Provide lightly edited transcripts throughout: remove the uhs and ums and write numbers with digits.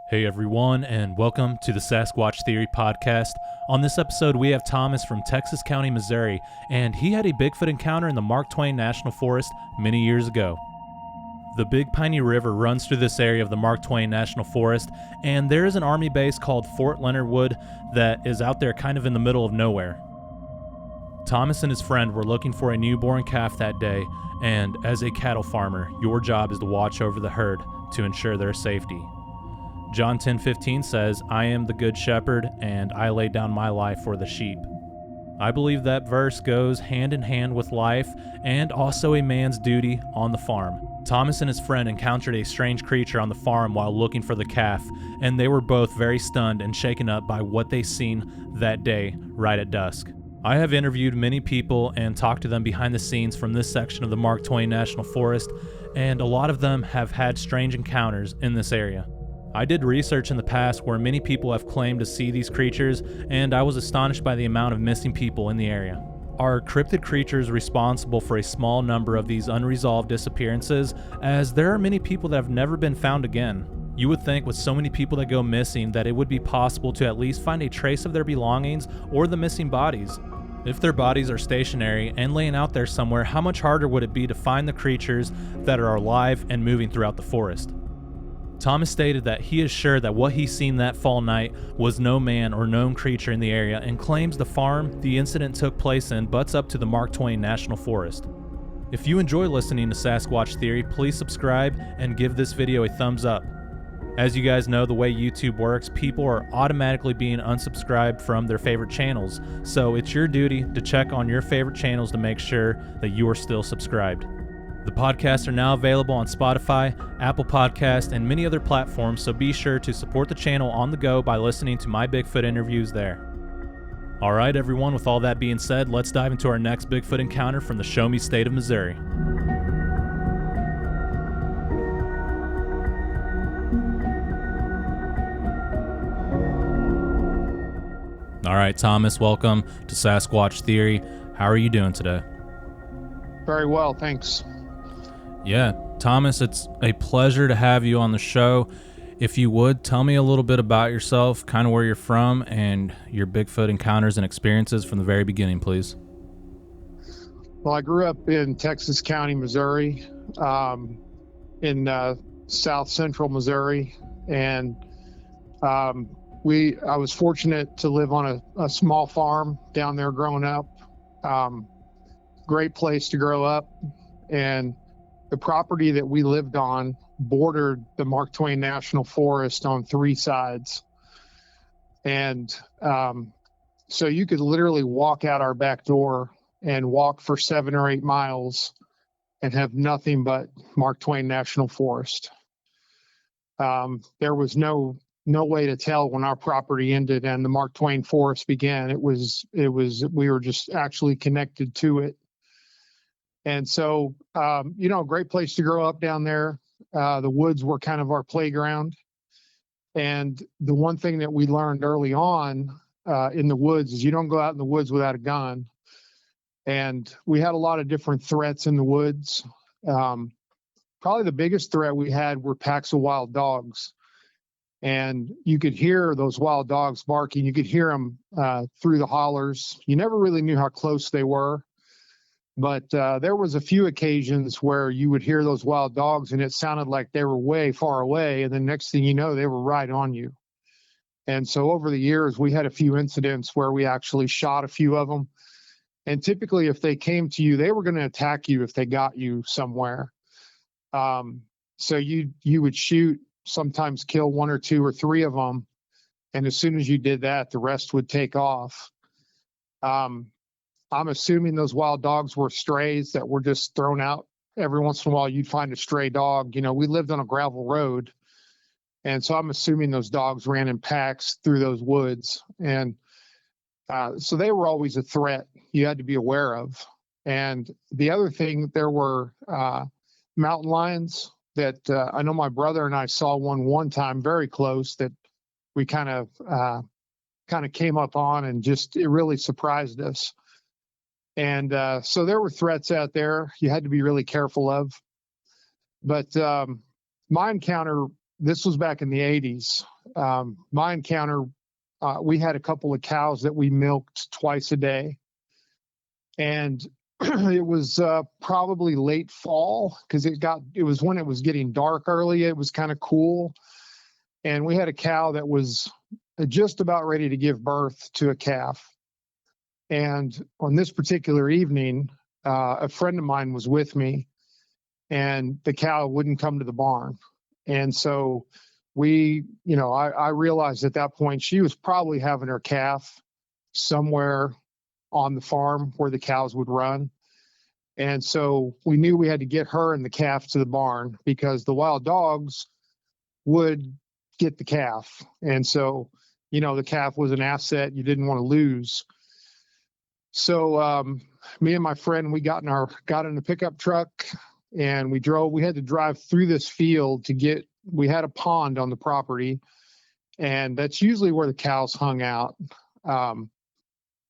Hey everyone, and welcome to the Sasquatch Theory podcast. On this episode, we have Thomas from Texas County, Missouri, and he had a Bigfoot encounter in the Mark Twain National Forest many years ago. The Big Piney River runs through this area of the Mark Twain National Forest, and there is an army base called Fort Leonard Wood that is out there kind of in the middle of nowhere. Thomas and his friend were looking for a newborn calf that day, and as a cattle farmer, your job is to watch over the herd to ensure their safety. John 10:15 says, "I am the good shepherd, and I lay down my life for the sheep." I believe that verse goes hand in hand with life and also a man's duty on the farm. Thomas and his friend encountered a strange creature on the farm while looking for the calf, and they were both very stunned and shaken up by what they seen that day right at dusk. I have interviewed many people and talked to them behind the scenes from this section of the Mark Twain National Forest, and a lot of them have had strange encounters in this area. I did research in the past where many people have claimed to see these creatures, and I was astonished by the amount of missing people in the area. Are cryptid creatures responsible for a small number of these unresolved disappearances, as there are many people that have never been found again? You would think with so many people that go missing that it would be possible to at least find a trace of their belongings or the missing bodies. If their bodies are stationary and laying out there somewhere, how much harder would it be to find the creatures that are alive and moving throughout the forest? Thomas stated that he is sure that what he seen that fall night was no man or known creature in the area, and claims the farm the incident took place in butts up to the Mark Twain National Forest. If you enjoy listening to Sasquatch Theory, please subscribe and give this video a thumbs up. As you guys know, the way YouTube works, people are automatically being unsubscribed from their favorite channels, so it's your duty to check on your favorite channels to make sure that you are still subscribed. The podcasts are now available on Spotify, Apple Podcasts, and many other platforms, so be sure to support the channel on the go by listening to my Bigfoot interviews there. Alright everyone, with all that being said, let's dive into our next Bigfoot encounter from the Show Me State of Missouri. Alright Thomas, welcome to Sasquatch Theory. How are you doing today? Very well, thanks. Yeah, Thomas, it's a pleasure to have you on the show. If you would, tell me a little bit about yourself, kind of where you're from, and your Bigfoot encounters and experiences from the very beginning, please. Well, I grew up in Texas County, Missouri, in south central Missouri, and I was fortunate to live on a small farm down there growing up. Great place to grow up, and the property that we lived on bordered the Mark Twain National Forest on three sides. And so you could literally walk out our back door and walk for 7 or 8 miles and have nothing but Mark Twain National Forest. There was no way to tell when our property ended and the Mark Twain Forest began. We were just actually connected to it. And so, great place to grow up down there. The woods were kind of our playground. And the one thing that we learned early on in the woods is you don't go out in the woods without a gun. And we had a lot of different threats in the woods. Probably the biggest threat we had were packs of wild dogs. And you could hear those wild dogs barking. You could hear them through the hollers. You never really knew how close they were. But there was a few occasions where you would hear those wild dogs and it sounded like they were way far away. And the next thing you know, they were right on you. And so over the years, we had a few incidents where we actually shot a few of them. And typically, if they came to you, they were going to attack you if they got you somewhere. So you would shoot, sometimes kill 1 or 2 or 3 of them. And as soon as you did that, the rest would take off. I'm assuming those wild dogs were strays that were just thrown out. Every once in a while, you'd find a stray dog. We lived on a gravel road. And so I'm assuming those dogs ran in packs through those woods. And so they were always a threat you had to be aware of. And the other thing, there were mountain lions that I know my brother and I saw one time very close that we kind of came up on, and it really surprised us. And so there were threats out there you had to be really careful of. But my encounter this was back in the 80s. My encounter, we had a couple of cows that we milked twice a day. And it was probably late fall because it was when it was getting dark early. It was kind of cool. And we had a cow that was just about ready to give birth to a calf. And on this particular evening, a friend of mine was with me, and the cow wouldn't come to the barn. And so I realized at that point she was probably having her calf somewhere on the farm where the cows would run. And so we knew we had to get her and the calf to the barn because the wild dogs would get the calf. And so, the calf was an asset you didn't want to lose. So me and my friend, we got in a pickup truck, and we had to drive through this field we had a pond on the property, and that's usually where the cows hung out.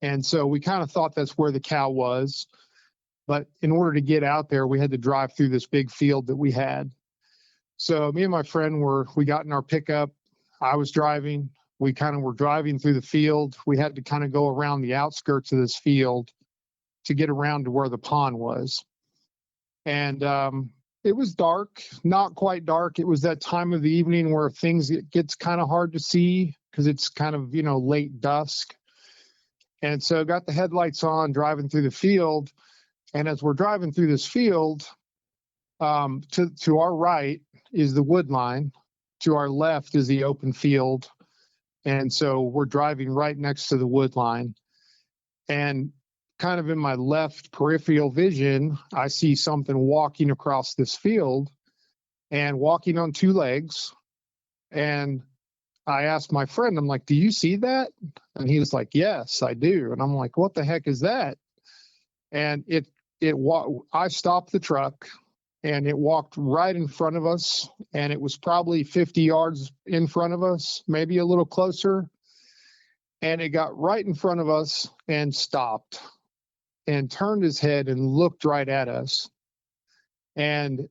And so we kind of thought that's where the cow was. But in order to get out there, we had to drive through this big field that we had. So me and my friend we got in our pickup. I was driving. We kind of were driving through the field. We had to kind of go around the outskirts of this field to get around to where the pond was. And it was dark, not quite dark. It was that time of the evening where it gets kind of hard to see because it's kind of, late dusk. And so got the headlights on, driving through the field. And as we're driving through this field, to our right is the wood line. To our left is the open field. And so we're driving right next to the wood line. And kind of in my left peripheral vision, I see something walking across this field and walking on two legs. And I asked my friend, I'm like, do you see that? And he was like, yes, I do. And I'm like, what the heck is that? And I stopped the truck, and it walked right in front of us. And it was probably 50 yards in front of us, maybe a little closer. And it got right in front of us and stopped and turned his head and looked right at us. And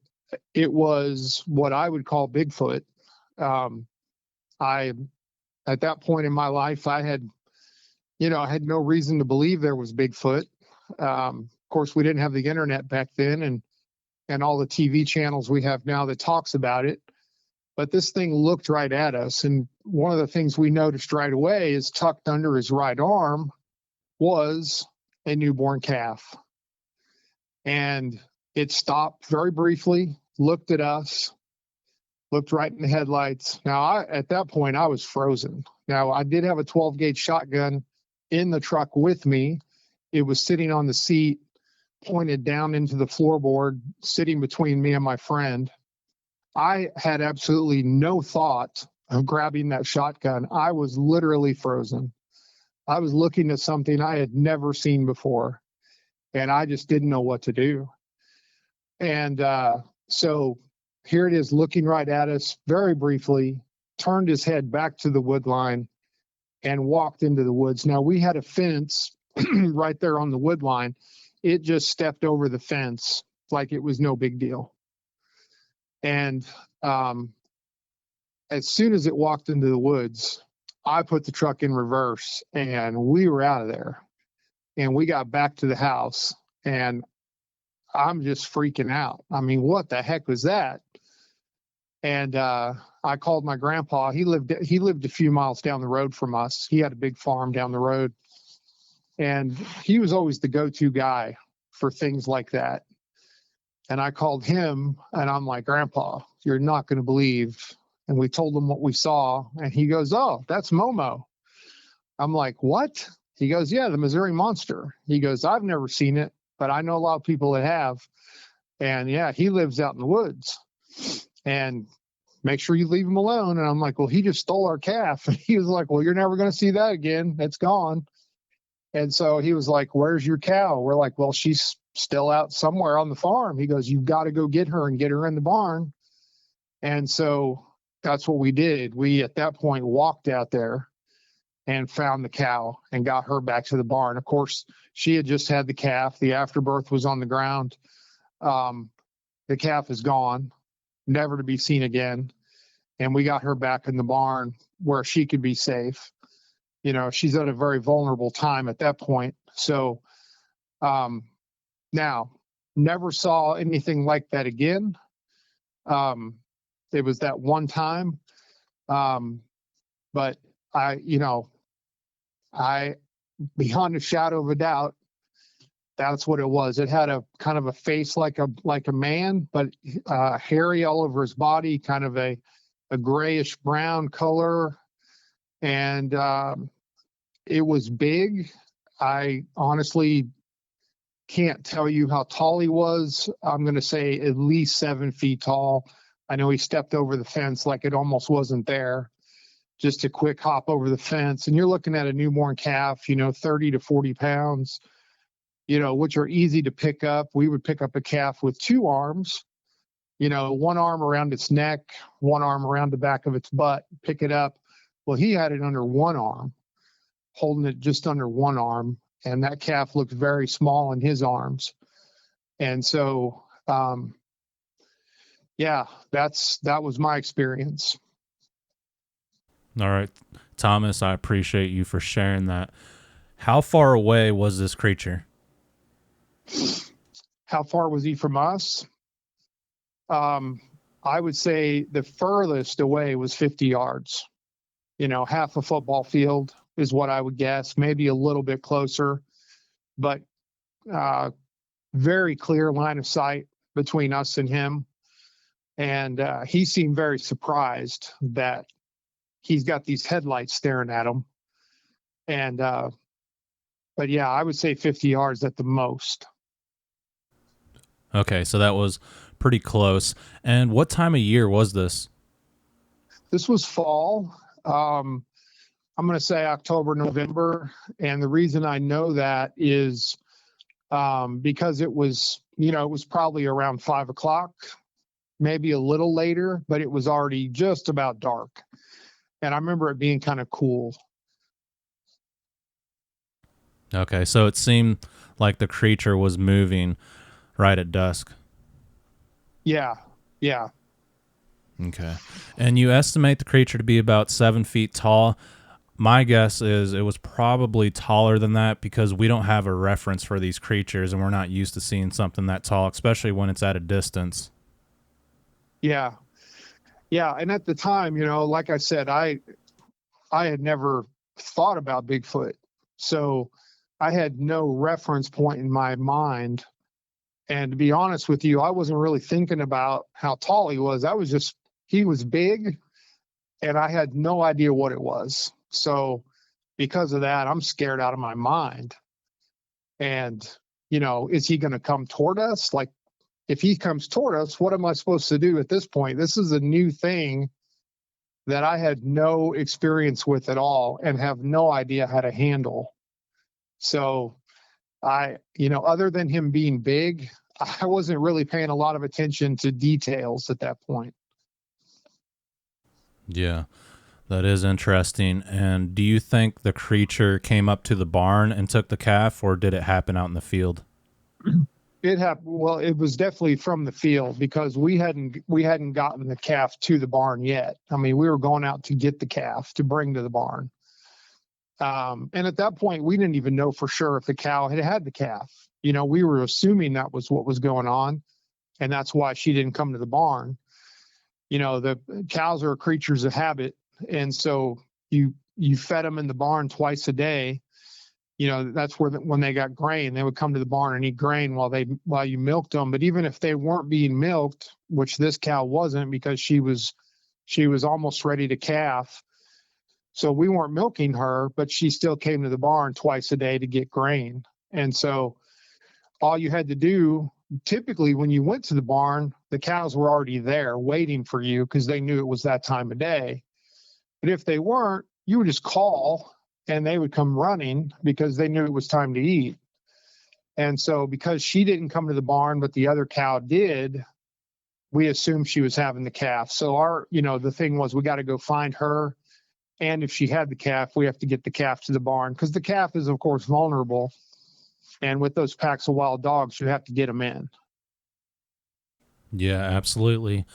it was what I would call Bigfoot. At that point in my life, I had no reason to believe there was Bigfoot. Of course, we didn't have the internet back then and all the TV channels we have now that talks about it. But this thing looked right at us. And one of the things we noticed right away is tucked under his right arm was a newborn calf. And it stopped very briefly, looked at us, looked right in the headlights. Now, at that point, I was frozen. Now, I did have a 12-gauge shotgun in the truck with me. It was sitting on the seat, pointed down into the floorboard, sitting between me and my friend. I had absolutely no thought of grabbing that shotgun. I was literally frozen. I was looking at something I had never seen before, and I just didn't know what to do. And so here it is, looking right at us very briefly, turned his head back to the wood line and walked into the woods. Now, we had a fence right there on the wood line. It just stepped over the fence like it was no big deal. And as soon as it walked into the woods, I put the truck in reverse and we were out of there. And we got back to the house, and I'm just freaking out. I mean, what the heck was that? And I called my grandpa. He lived a few miles down the road from us. He had a big farm down the road. And he was always the go-to guy for things like that. And I called him, and I'm like, Grandpa, you're not going to believe. And we told him what we saw. And he goes, oh, that's Momo. I'm like, what? He goes, yeah, the Missouri monster. He goes, I've never seen it, but I know a lot of people that have. And yeah, he lives out in the woods. And make sure you leave him alone. And I'm like, well, he just stole our calf. And he was like, well, you're never going to see that again. It's gone. And so he was like, where's your cow? We're like, well, she's still out somewhere on the farm. He goes, you've got to go get her and get her in the barn. And so that's what we did. We, at that point, walked out there and found the cow and got her back to the barn. Of course, she had just had the calf. The afterbirth was on the ground. The calf is gone, never to be seen again. and we got her back in the barn where she could be safe. She's at a very vulnerable time at that point. So now, never saw anything like that again. It was that one time. But I, beyond a shadow of a doubt, that's what it was. It had a kind of a face like a man, but hairy all over his body, kind of a grayish brown color. And it was big. I honestly can't tell you how tall he was. I'm going to say at least 7 feet tall. I know he stepped over the fence like it almost wasn't there. Just a quick hop over the fence. And you're looking at a newborn calf, 30 to 40 pounds, which are easy to pick up. We would pick up a calf with 2 arms, one arm around its neck, one arm around the back of its butt, pick it up. Well, he had it under one arm, holding it just under one arm. And that calf looked very small in his arms. And so, that was my experience. All right, Thomas, I appreciate you for sharing that. How far away was this creature? How far was he from us? I would say the furthest away was 50 yards. Half a football field is what I would guess, maybe a little bit closer, but very clear line of sight between us and him. And he seemed very surprised that he's got these headlights staring at him. And, but yeah, I would say 50 yards at the most. Okay, so that was pretty close. And what time of year was this? This was fall. I'm going to say October, November. And the reason I know that is because it was probably around 5 o'clock, maybe a little later, but it was already just about dark. And I remember it being kind of cool. Okay, so it seemed like the creature was moving right at dusk. Yeah. Okay. And you estimate the creature to be about 7 feet tall. My guess is it was probably taller than that because we don't have a reference for these creatures and we're not used to seeing something that tall, especially when it's at a distance. Yeah. And at the time, like I said, I had never thought about Bigfoot. So I had no reference point in my mind. And to be honest with you, I wasn't really thinking about how tall he was. He was big and I had no idea what it was. So because of that, I'm scared out of my mind. And, is he going to come toward us? Like, if he comes toward us, what am I supposed to do at this point? This is a new thing that I had no experience with at all and have no idea how to handle. So other than him being big, I wasn't really paying a lot of attention to details at that point. Yeah, that is interesting. And do you think the creature came up to the barn and took the calf, or did it happen out in the field? It happened. Well, it was definitely from the field because we hadn't gotten the calf to the barn yet. I mean, we were going out to get the calf to bring to the barn. And at that point, we didn't even know for sure if the cow had the calf. We were assuming that was what was going on, and that's why she didn't come to the barn. The cows are creatures of habit, and so you fed them in the barn twice a day. That's where when they got grain, they would come to the barn and eat grain while you milked them. But even if they weren't being milked, which this cow wasn't because she was almost ready to calf. So we weren't milking her, but she still came to the barn twice a day to get grain. And so all you had to do, typically when you went to the barn, the cows were already there waiting for you because they knew it was that time of day. But if they weren't, you would just call and they would come running because they knew it was time to eat. And so because she didn't come to the barn, but the other cow did, we assumed she was having the calf. So the thing was, we got to go find her. And if she had the calf, we have to get the calf to the barn because the calf is, of course, vulnerable. And with those packs of wild dogs, you have to get them in. Yeah, absolutely.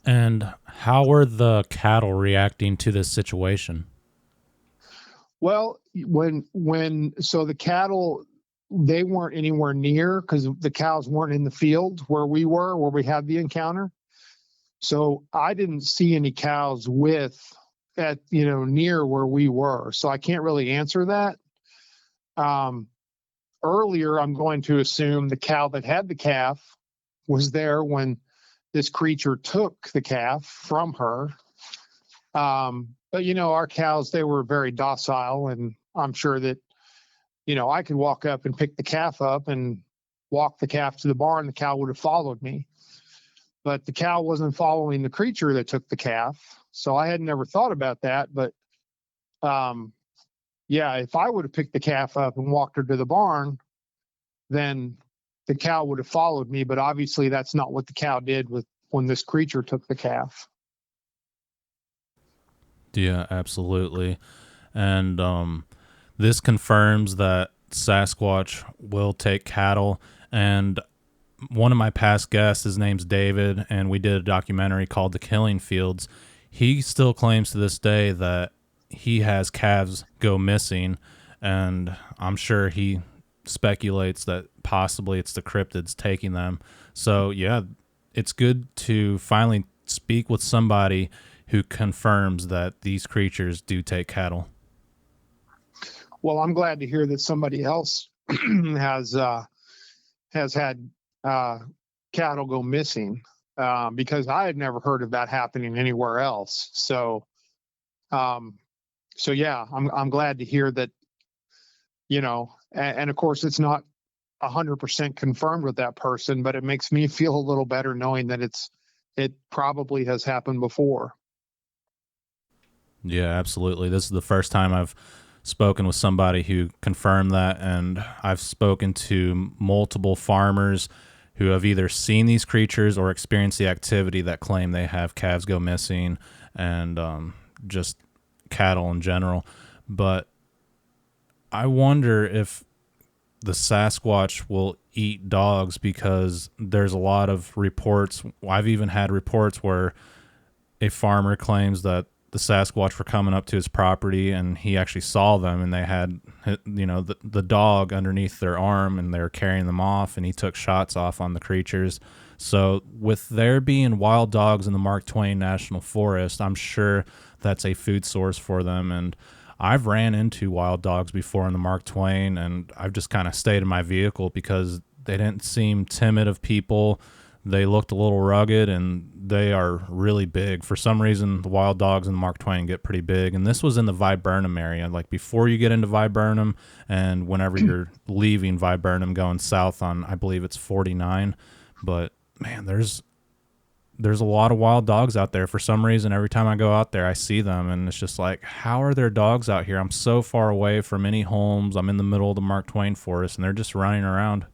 And how were the cattle reacting to this situation? Well, so the cattle, they weren't anywhere near because the cows weren't in the field where we had the encounter. So I didn't see any cows near where we were. So I can't really answer that. Um, Earlier, I'm going to assume the cow that had the calf was there when this creature took the calf from her. But our cows, they were very docile, and I'm sure that, I could walk up and pick the calf up and walk the calf to the barn. The cow would have followed me, but the cow wasn't following the creature that took the calf. So I had never thought about that. But yeah, if I would have picked the calf up and walked her to the barn, then the cow would have followed me. But obviously that's not what the cow did when this creature took the calf. Yeah, absolutely. And this confirms that Sasquatch will take cattle. And one of my past guests, his name's David, and we did a documentary called The Killing Fields. He still claims to this day that he has calves go missing, and I'm sure he speculates that possibly it's the cryptids taking them. So, yeah, it's good to finally speak with somebody who confirms that these creatures do take cattle. Well, I'm glad to hear that somebody else has had cattle go missing, because I had never heard of that happening anywhere else. So yeah, I'm glad to hear that. And of course, it's not 100% confirmed with that person, but it makes me feel a little better knowing that it probably has happened before. Yeah, absolutely. This is the first time I've spoken with somebody who confirmed that, and I've spoken to multiple farmers who have either seen these creatures or experienced the activity that claim they have calves go missing, and just cattle in general. But I wonder if the Sasquatch will eat dogs, because there's a lot of reports. I've even had reports where a farmer claims that the Sasquatch were coming up to his property and he actually saw them, and they had, the dog underneath their arm, and they were carrying them off, and he took shots off on the creatures. So with there being wild dogs in the Mark Twain National Forest, I'm sure that's a food source for them. And I've ran into wild dogs before in the Mark Twain, and I've just kind of stayed in my vehicle because they didn't seem timid of people. They looked a little rugged, and they are really big. For some reason, the wild dogs in the Mark Twain get pretty big. And this was in the Viburnum area, like before you get into Viburnum, and whenever you're leaving Viburnum going south on, I believe it's 49. But man, there's a lot of wild dogs out there. For some reason, every time I go out there, I see them, and it's just like, how are there dogs out here? I'm so far away from any homes. I'm in the middle of the Mark Twain forest, and they're just running around.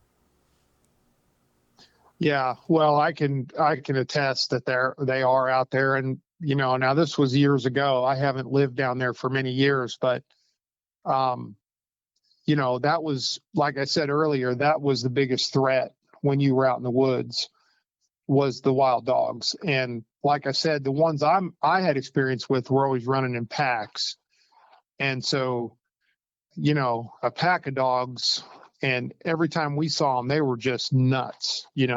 Yeah, well, I can attest that they are out there, and now this was years ago. I haven't lived down there for many years, but um, that was, like I said earlier, that was the biggest threat when you were out in the woods, was the wild dogs. And like I said, the ones I had experience with were always running in packs, and so a pack of dogs. And every time we saw them, they were just nuts. They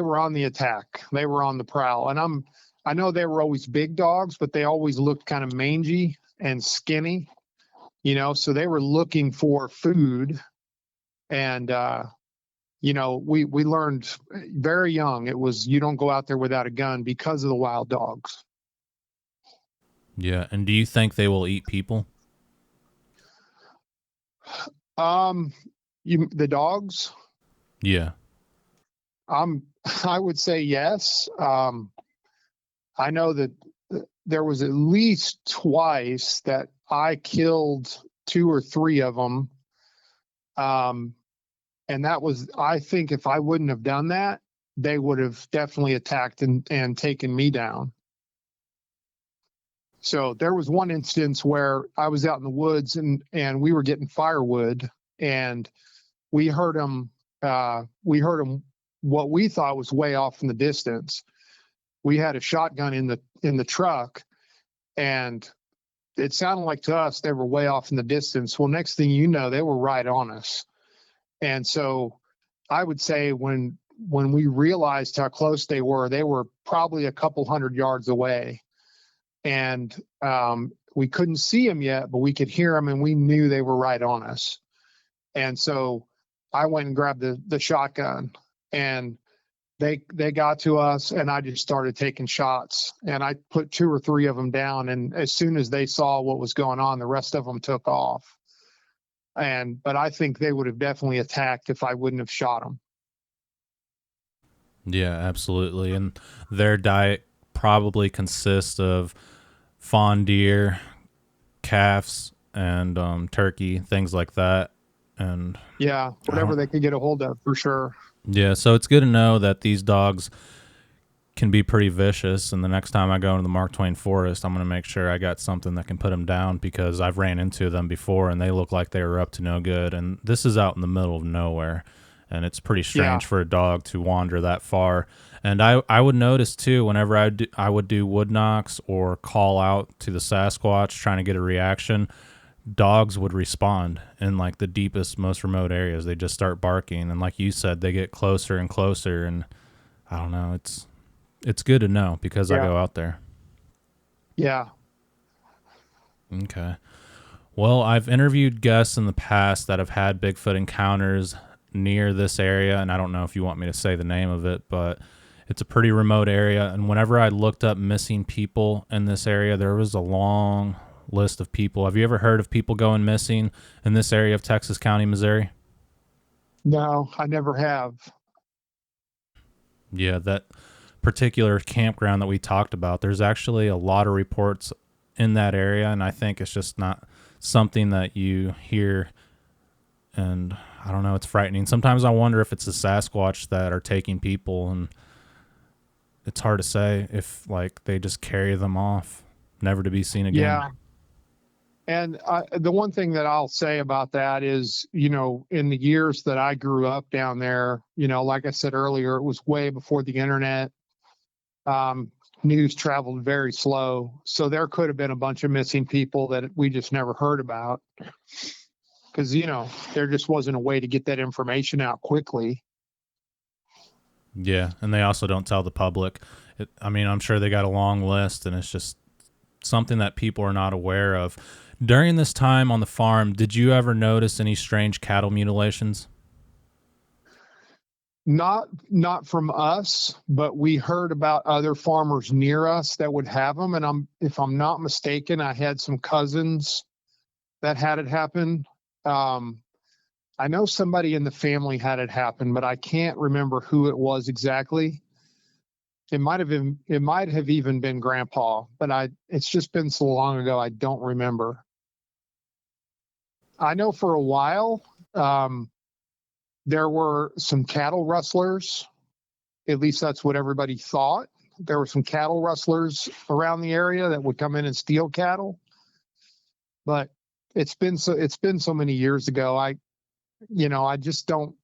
were on the attack. They were on the prowl. And I know they were always big dogs, but they always looked kind of mangy and skinny, so they were looking for food. And, we learned very young, it was, you don't go out there without a gun because of the wild dogs. Yeah. And do you think they will eat people? The dogs? Yeah. I would say yes. I know that there was at least twice that I killed 2 or 3 of them. And that was, I think if I wouldn't have done that, they would have definitely attacked and taken me down. So there was one instance where I was out in the woods and we were getting firewood, and we heard them what we thought was way off in the distance. we had a shotgun in the truck, and it sounded like to us they were way off in the distance. Well, next thing you know, they were right on us. And so I would say when we realized how close they were probably a couple hundred yards away. And we couldn't see them yet, but we could hear them, and we knew they were right on us. And so I went and grabbed the shotgun, and they got to us, and I just started taking shots, and I put 2 or 3 of them down. And as soon as they saw what was going on, the rest of them took off. But I think they would have definitely attacked if I wouldn't have shot them. Yeah, absolutely. And their diet probably consists of fawn deer, calves, and turkey, things like that. And yeah, whatever they could get a hold of, for sure. Yeah, so it's good to know that these dogs can be pretty vicious, and the next time I go into the Mark Twain forest, I'm going to make sure I got something that can put them down, because I've ran into them before and they look like they were up to no good. And this is out in the middle of nowhere, and it's pretty strange for a dog to wander that far. And I would notice too, whenever I would do wood knocks or call out to the Sasquatch trying to get a reaction, dogs would respond in like the deepest, most remote areas. They just start barking, and like you said, they get closer and closer. And I don't know, it's good to know, because I go out there. Yeah. Okay. Well, I've interviewed guests in the past that have had Bigfoot encounters near this area, and I don't know if you want me to say the name of it, but it's a pretty remote area. And whenever I looked up missing people in this area, there was a long list of people. Have you ever heard of people going missing in this area of Texas County, Missouri? No, I never have. Yeah, that particular campground that we talked about, there's actually a lot of reports in that area, and I think it's just not something that you hear. And I don't know, it's frightening. Sometimes I wonder if it's the Sasquatch that are taking people, and it's hard to say if like they just carry them off, never to be seen again. Yeah. And the one thing that I'll say about that is, in the years that I grew up down there, like I said earlier, it was way before the internet. News traveled very slow. So there could have been a bunch of missing people that we just never heard about, because, there just wasn't a way to get that information out quickly. Yeah. And they also don't tell the public. I'm sure they got a long list, and it's just something that people are not aware of. During this time on the farm, did you ever notice any strange cattle mutilations? Not from us, but we heard about other farmers near us that would have them. And if I'm not mistaken, I had some cousins that had it happen. I know somebody in the family had it happen, but I can't remember who it was exactly. It might have even been Grandpa, but it's just been so long ago, I don't remember. I know for a while, there were some cattle rustlers. At least that's what everybody thought. There were some cattle rustlers around the area that would come in and steal cattle. But it's been so many years ago. I just don't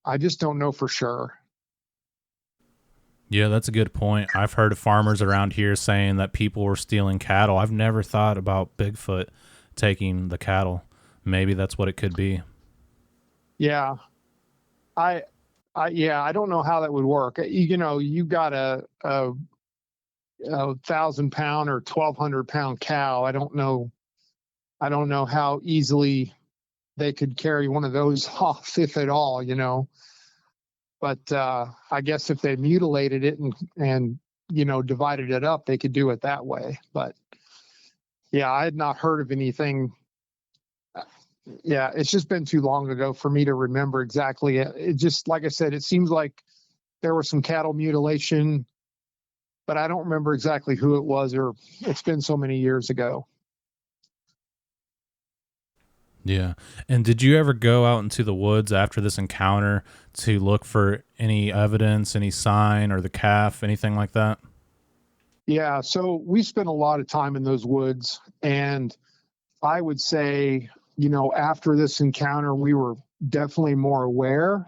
know for sure. Yeah, that's a good point. I've heard of farmers around here saying that people were stealing cattle. I've never thought about Bigfoot taking the cattle. Maybe that's what it could be. Yeah. I don't know how that would work. You got a 1,000-pound or 1,200-pound cow. I don't know how easily they could carry one of those off, if at all, But I guess if they mutilated it and divided it up, they could do it that way. But yeah, I had not heard of anything. Yeah, it's just been too long ago for me to remember exactly. It just, like I said, it seems like there was some cattle mutilation, but I don't remember exactly who it was, or it's been so many years ago. Yeah. And did you ever go out into the woods after this encounter to look for any evidence, any sign, or the calf, anything like that? Yeah, so we spent a lot of time in those woods, and I would say, after this encounter, we were definitely more aware.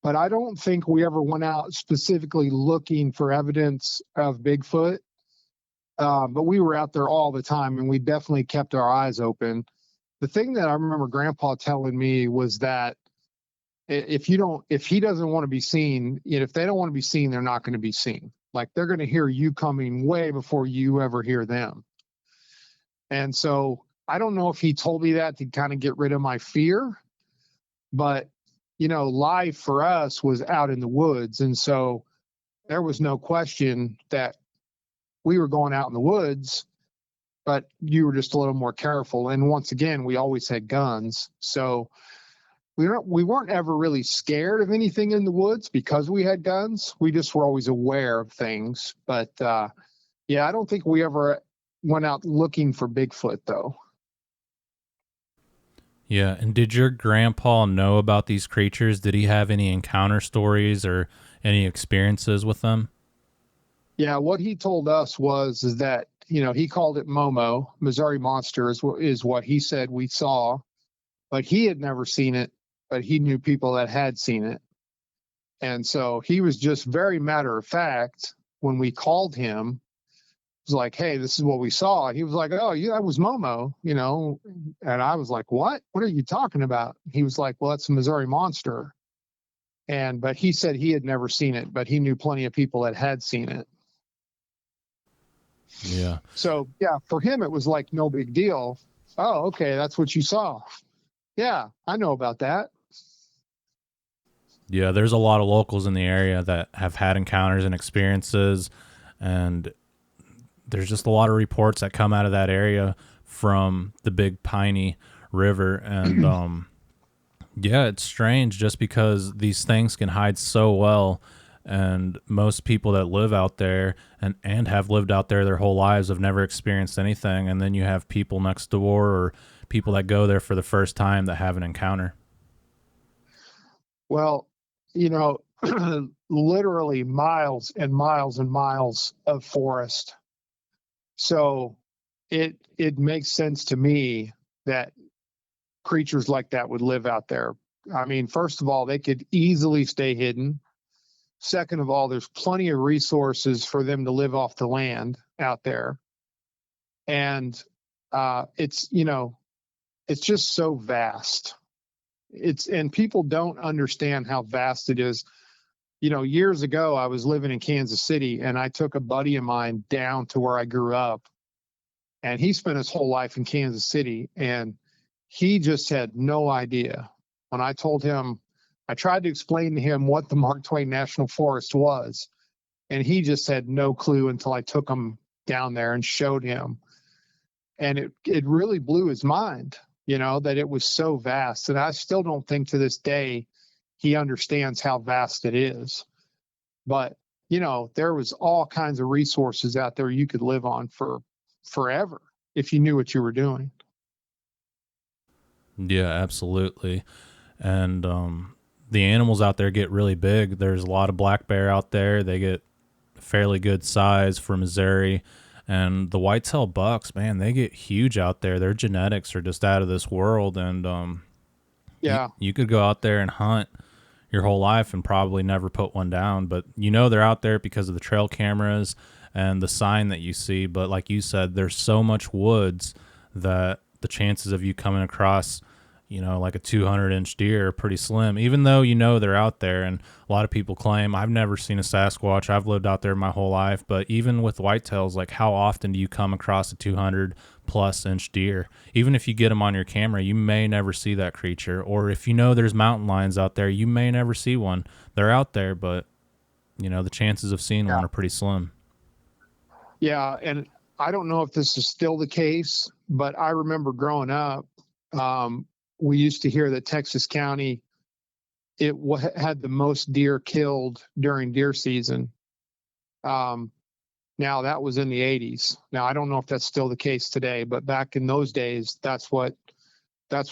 but I don't think we ever went out specifically looking for evidence of Bigfoot. But we were out there all the time, and we definitely kept our eyes open. The thing that I remember Grandpa telling me was that if he doesn't want to be seen, if they don't want to be seen, they're not going to be seen. Like, they're going to hear you coming way before you ever hear them. And so I don't know if he told me that to kind of get rid of my fear, but life for us was out in the woods. And so there was no question that we were going out in the woods, but you were just a little more careful. And once again, we always had guns. So we weren't ever really scared of anything in the woods because we had guns. We just were always aware of things. But yeah, I don't think we ever went out looking for Bigfoot, though. Yeah, and did your grandpa know about these creatures? Did he have any encounter stories or any experiences with them? Yeah, what he told us is that, he called it Momo, Missouri Monster is what he said we saw, but he had never seen it, but he knew people that had seen it. And so he was just very matter of fact when we called him. It was like, hey, this is what we saw. He was like, oh, yeah, that was Momo, and I was like, what are you talking about? He was like, well, that's a Missouri Monster. But he said he had never seen it, but he knew plenty of people that had seen it. Yeah. So yeah, for him, it was like no big deal. Oh, okay. That's what you saw. Yeah, I know about that. Yeah, there's a lot of locals in the area that have had encounters and experiences, and there's just a lot of reports that come out of that area from the Big Piney River. And yeah, it's strange just because these things can hide so well, and most people that live out there and have lived out there their whole lives have never experienced anything. And then you have people next door or people that go there for the first time that have an encounter. Well, literally miles and miles and miles of forest. So it makes sense to me that creatures like that would live out there. I mean, first of all, they could easily stay hidden. Second of all, there's plenty of resources for them to live off the land out there. And it's just so vast. And people don't understand how vast it is. Years ago, I was living in Kansas City, and I took a buddy of mine down to where I grew up, and he spent his whole life in Kansas City, and he just had no idea. When I told him, I tried to explain to him what the Mark Twain National Forest was, and he just had no clue until I took him down there and showed him. And it really blew his mind, that it was so vast. And I still don't think to this day he understands how vast it is. But, there was all kinds of resources out there you could live on for forever if you knew what you were doing. Yeah, absolutely. And the animals out there get really big. There's a lot of black bear out there. They get fairly good size for Missouri. And the whitetail bucks, man, they get huge out there. Their genetics are just out of this world. And Yeah. you could go out there and hunt your whole life and probably never put one down. But they're out there because of the trail cameras and the sign that you see. But like you said, there's so much woods that the chances of you coming across like a 200-inch deer are pretty slim, even though they're out there. And a lot of people claim, I've never seen a Sasquatch. I've lived out there my whole life. But even with whitetails, like, how often do you come across a 200-plus inch deer? Even if you get them on your camera, you may never see that creature. Or if there's mountain lions out there, you may never see one. They're out there, but the chances of seeing one are pretty slim. Yeah, and I don't know if this is still the case, but I remember growing up, we used to hear that Texas County, had the most deer killed during deer season. Now that was in the 80s. Now I don't know if that's still the case today, but back in those days, that's what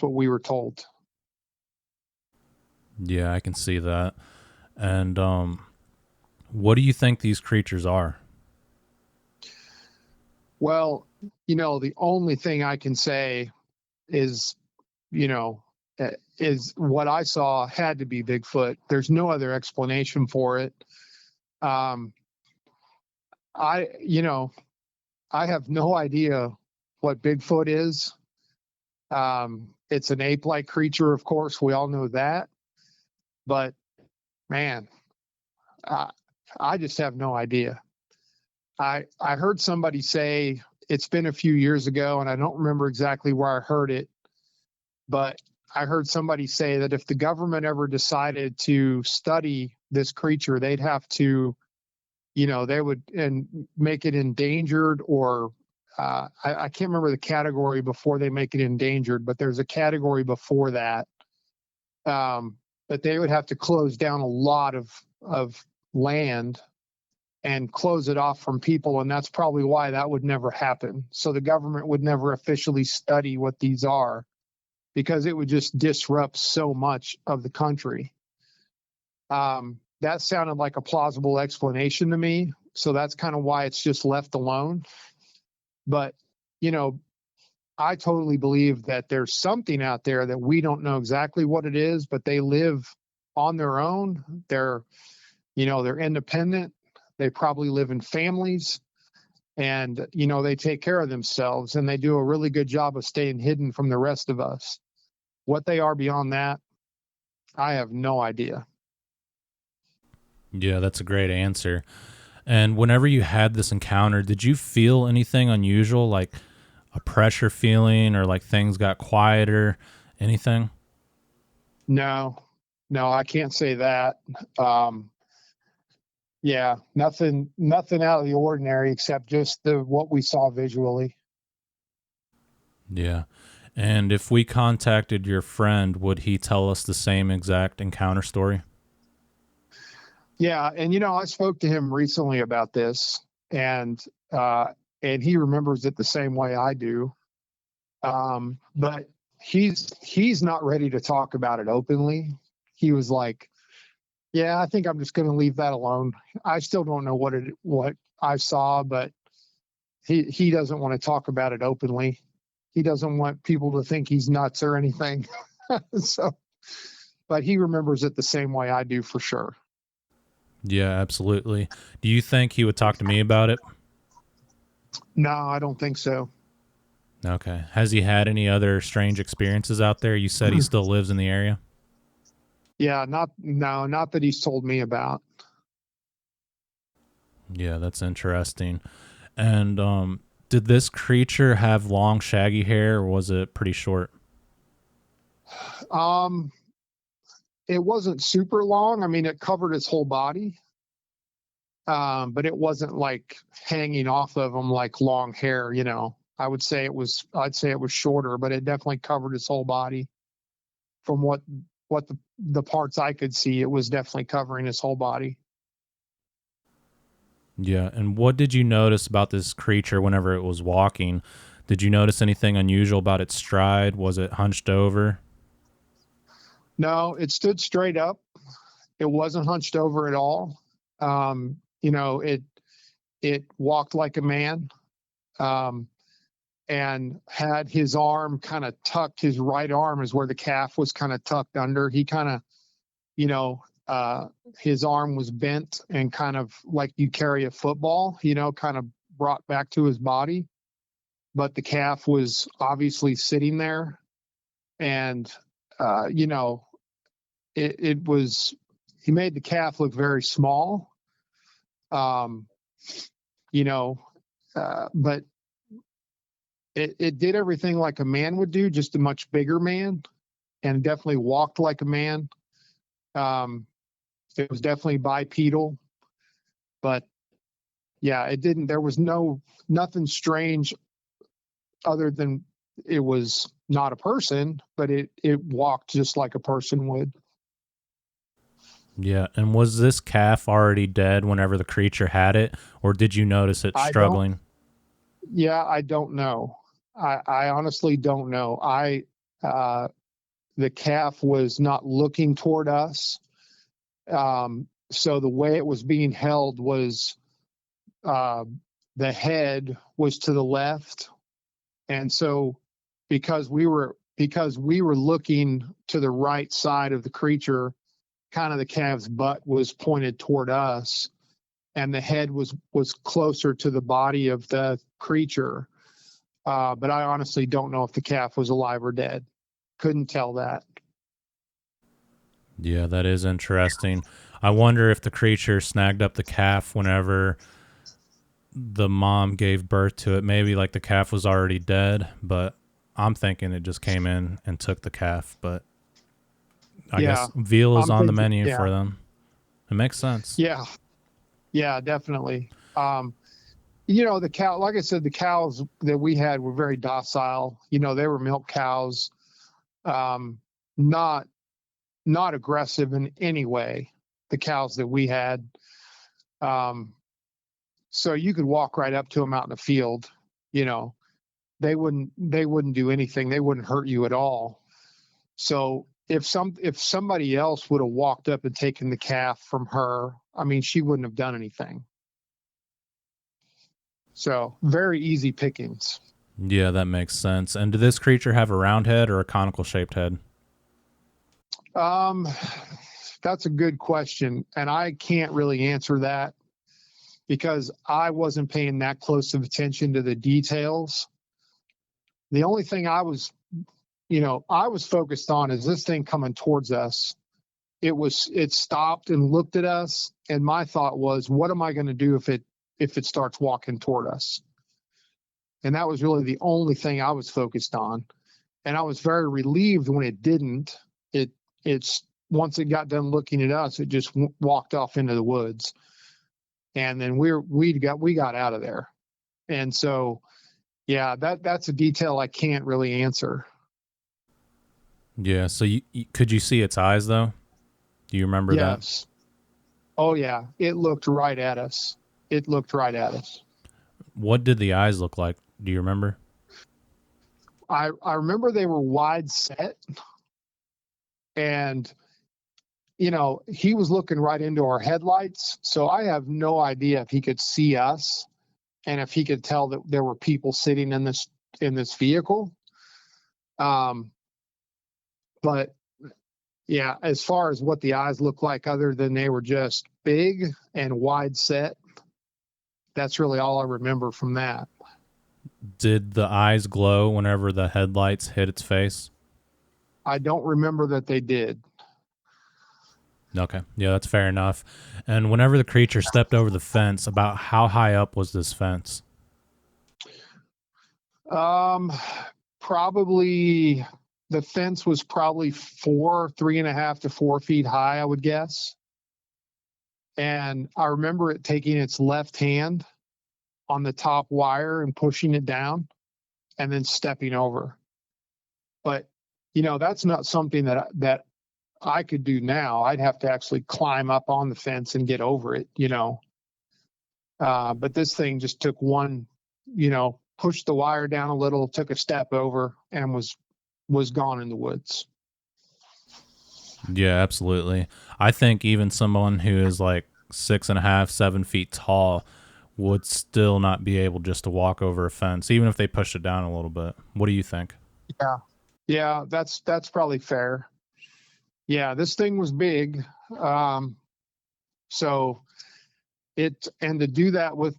we were told. Yeah, I can see that. And what do you think these creatures are? Well, the only thing I can say is, is what I saw had to be Bigfoot. There's no other explanation for it. I have no idea what Bigfoot is. It's an ape-like creature, of course. We all know that. But man, I just have no idea. I heard somebody say, it's been a few years ago, and I don't remember exactly where I heard it, but I heard somebody say that if the government ever decided to study this creature, they'd have to, they would and make it endangered, or I can't remember the category before they make it endangered, but there's a category before that. But they would have to close down a lot of land and close it off from people, and that's probably why that would never happen. So the government would never officially study what these are, because it would just disrupt so much of the country. That sounded like a plausible explanation to me, so that's kind of why it's just left alone. But, I totally believe that there's something out there that we don't know exactly what it is, but they live on their own. They're independent. They probably live in families, and, they take care of themselves, and they do a really good job of staying hidden from the rest of us. What they are beyond that, I have no idea. Yeah, that's a great answer. And whenever you had this encounter, did you feel anything unusual, like a pressure feeling, or like things got quieter, anything? No, I can't say that. Yeah, nothing out of the ordinary except just what we saw visually. Yeah. And if we contacted your friend, would he tell us the same exact encounter story? Yeah, and I spoke to him recently about this, and he remembers it the same way I do. But he's not ready to talk about it openly. He was like, "Yeah, I think I'm just going to leave that alone. I still don't know what I saw, but he doesn't want to talk about it openly. He doesn't want people to think he's nuts or anything." So, but he remembers it the same way I do for sure. Yeah, absolutely. Do you think he would talk to me about it? No, I don't think so. Okay. Has he had any other strange experiences out there? You said he still lives in the area? Yeah, not that he's told me about. Yeah, that's interesting. And did this creature have long, shaggy hair, or was it pretty short? Um, it wasn't super long. I mean, it covered his whole body, but it wasn't like hanging off of him like long hair. I'd say it was shorter, but it definitely covered his whole body. From what the parts I could see, it was definitely covering his whole body. Yeah, and what did you notice about this creature whenever it was walking? Did you notice anything unusual about its stride? Was it hunched over? No, it stood straight up. It wasn't hunched over at all. It walked like a man, and had his arm kind of tucked. His right arm is where the calf was kind of tucked under. He kind of, his arm was bent and kind of like you carry a football, kind of brought back to his body. But the calf was obviously sitting there, and, it was, he made the calf look very small, but it did everything like a man would do, just a much bigger man, and definitely walked like a man. It was definitely bipedal, but yeah, there was nothing strange other than it was not a person, but it walked just like a person would. Yeah, and was this calf already dead whenever the creature had it, or did you notice it struggling? I don't know. I honestly don't know. The calf was not looking toward us. So the way it was being held was, the head was to the left. And so because we were because we were looking to the right side of the creature, kind of the calf's butt was pointed toward us, and the head was closer to the body of the creature. But I honestly don't know if the calf was alive or dead. Couldn't tell that. Yeah, that is interesting. I wonder if the creature snagged up the calf whenever the mom gave birth to it. Maybe like the calf was already dead, but I'm thinking it just came in and took the calf. But I Yeah, guess veal is I'm on the thinking, menu yeah, for them. It makes sense. yeah, definitely. The cow, like I said, the cows that we had were very docile. They were milk cows, not aggressive in any way. The cows that we had, so you could walk right up to them out in the field. They wouldn't do anything. They wouldn't hurt you at all. So if somebody else would have walked up and taken the calf from her, I mean, she wouldn't have done anything. So very easy pickings. Yeah, that makes sense. And did this creature have a round head or a conical shaped head? That's a good question, and I can't really answer that because I wasn't paying that close of attention to the details. The only thing I was focused on is this thing coming towards us. It stopped and looked at us, and my thought was, what am I going to do if it starts walking toward us? And that was really the only thing I was focused on. And I was very relieved when it didn't. It's once it got done looking at us, it just walked off into the woods, and then we got out of there. And so, yeah, that's a detail I can't really answer. Yeah, so could you see its eyes though? Do you remember that? Yes. Oh yeah, it looked right at us. It looked right at us. What did the eyes look like? Do you remember? I remember they were wide set, and he was looking right into our headlights. So I have no idea if he could see us and if he could tell that there were people sitting in this vehicle. But yeah, as far as what the eyes look like, other than they were just big and wide set, that's really all I remember from that. Did the eyes glow whenever the headlights hit its face? I don't remember that they did. Okay. Yeah, that's fair enough. And whenever the creature stepped over the fence, about how high up was this fence? Probably the fence was probably 3.5 to 4 feet high, I would guess. And I remember it taking its left hand on the top wire and pushing it down and then stepping over. But, that's not something that I could do now. I'd have to actually climb up on the fence and get over it, But this thing just took one, pushed the wire down a little, took a step over, and was gone in the woods. Yeah, absolutely. I think even someone who is like 6.5, 7 feet tall would still not be able just to walk over a fence, even if they pushed it down a little bit. What do you think? Yeah, that's probably fair. Yeah, this thing was big. So and to do that with,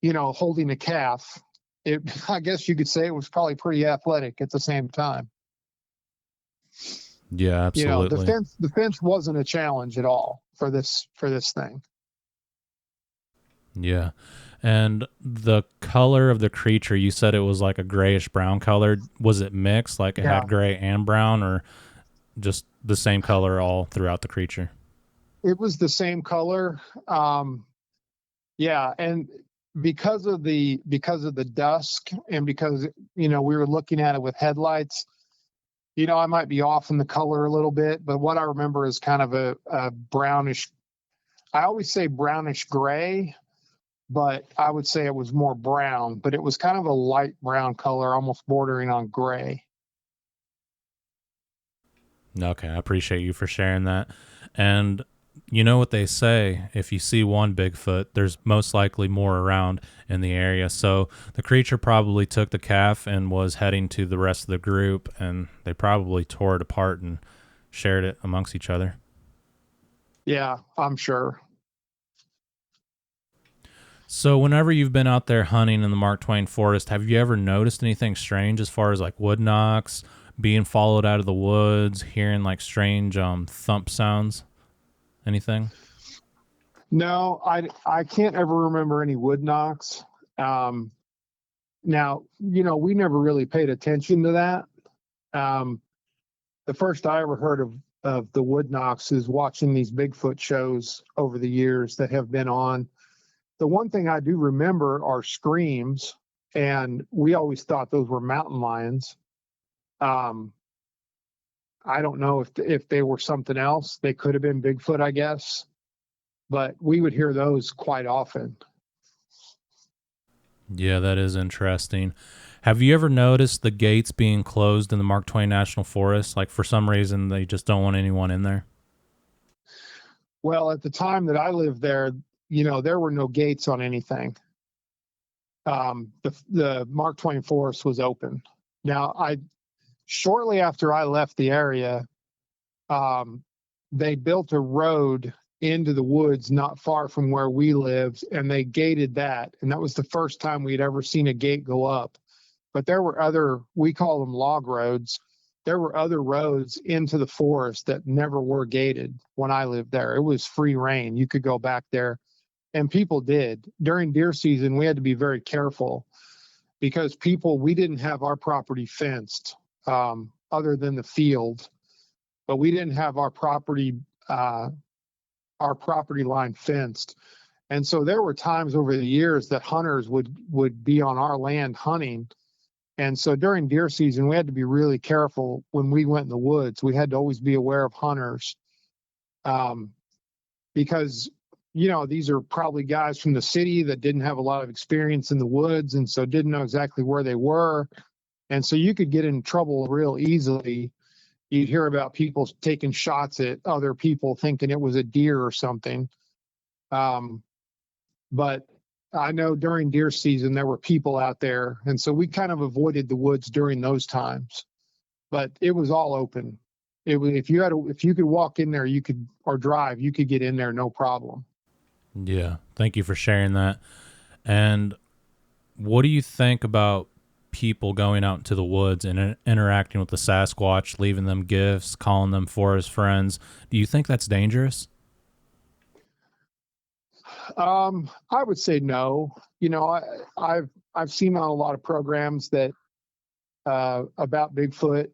holding a calf, I guess you could say it was probably pretty athletic at the same time. Yeah, absolutely. The fence wasn't a challenge at all for this thing. Yeah. And the color of the creature, you said it was like a grayish brown color. Was it mixed? Like it had gray and brown, or just the same color all throughout the creature? It was the same color. Yeah. And because of the dusk, and because, we were looking at it with headlights, I might be off in the color a little bit, but what I remember is kind of a brownish, I always say brownish gray, but I would say it was more brown, but it was kind of a light brown color, almost bordering on gray. Okay, I appreciate you for sharing that. And you know what they say, if you see one Bigfoot, there's most likely more around in the area. So the creature probably took the calf and was heading to the rest of the group, and they probably tore it apart and shared it amongst each other. Yeah, I'm sure. So whenever you've been out there hunting in the Mark Twain forest, have you ever noticed anything strange as far as like wood knocks, being followed out of the woods, hearing like strange thump sounds? Anything? No, I can't ever remember any wood knocks. Um, Now, we never really paid attention to that. Um, the first I ever heard of the wood knocks is watching these Bigfoot shows over the years that have been on. The one thing I do remember are screams, and we always thought those were mountain lions. Um, I don't know if they were something else. They could have been Bigfoot, I guess, but we would hear those quite often. Yeah, that is interesting. Have you ever noticed the gates being closed in the Mark Twain National Forest? Like for some reason, they just don't want anyone in there. Well, at the time that I lived there, there were no gates on anything. The Mark Twain Forest was open. Now, shortly after I left the area, um, they built a road into the woods not far from where we lived, and they gated that. And that was the first time we'd ever seen a gate go up. But there were we call them log roads. There were other roads into the forest that never were gated when I lived there. It was free reign. You could go back there, and people did. During deer season, we had to be very careful because we didn't have our property fenced, other than the field, but we didn't have our property line fenced. And so there were times over the years that hunters would be on our land hunting. And so during deer season, we had to be really careful when we went in the woods. We had to always be aware of hunters, because, these are probably guys from the city that didn't have a lot of experience in the woods, and so didn't know exactly where they were. And so you could get in trouble real easily. You'd hear about people taking shots at other people thinking it was a deer or something. But I know during deer season, there were people out there. And so we kind of avoided the woods during those times, but it was all open. If you could walk in there, or drive, you could get in there, no problem. Yeah, thank you for sharing that. And what do you think about people going out into the woods and interacting with the Sasquatch, leaving them gifts, calling them forest friends? Do you think that's dangerous? I would say no. I've seen on a lot of programs that about Bigfoot.